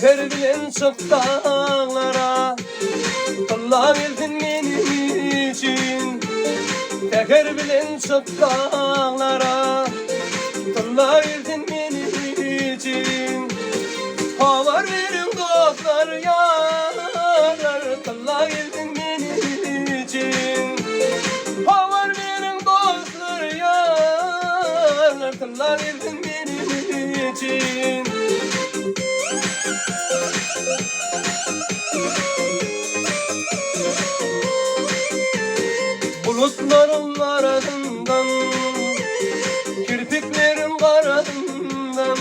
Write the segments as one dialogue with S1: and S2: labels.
S1: Seher bilen çık dağlara, kılla geldin benim için. Seher bilen çık dağlara, kılla geldin benim için. Havar verin dostlar yarar, kılla geldin benim için. Havar verin dostlar yarar, kılla geldin benim için. Bulutların arasından, kirpiklerin arasından,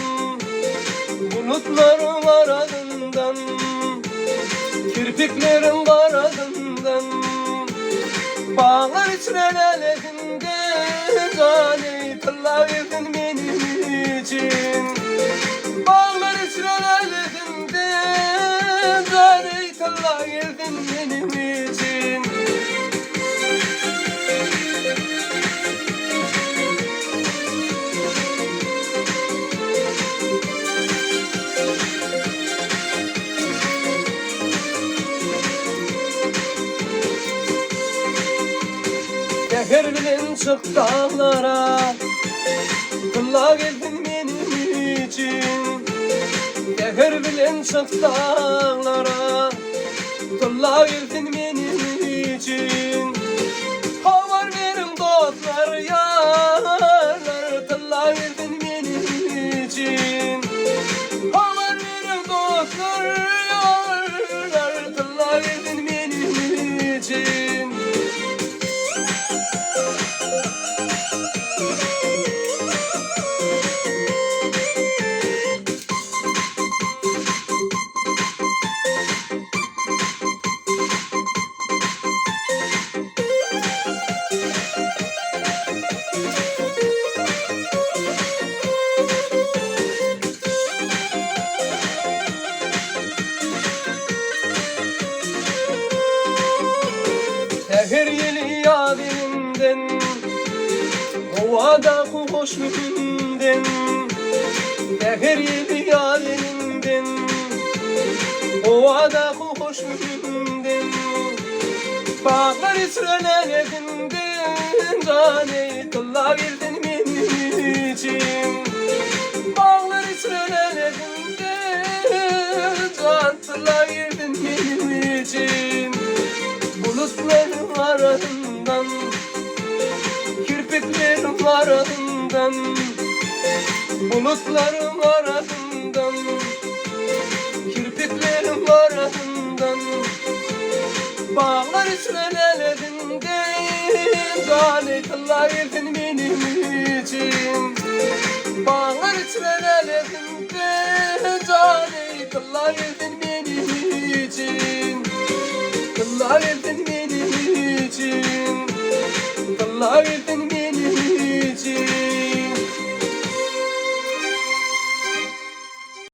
S1: bulutların arasından, kirpiklerin arasından, bağlar içrelerinde cani kılla verdin benim için. Bağlar içrelerinde cani kılla verdin benim için. Seher bilen çık dağlara, kılla geldin benim için. Seher bilen çık dağlara, kılla geldin benim için. Havar verin dostlar yarlar, kılla geldin benim için. Havar verin dostlar yarlar, kılla geldin benim için. Seher yeli yarimden, havada kuş mühünden. Seher yeli yarimden, havada kuş mühünden. Bağlar içrelerinden, cani kılla geldin benim için. Bağlar içrelerinden, can kılla geldin benim için. Bulutların arasından, kirpiklerin arasından, bulutların arasından, kirpiklerin arasından, bağlar içrelerinden, cani kılla geldin benim için. Bağlar içrelerinden, cani kılla geldin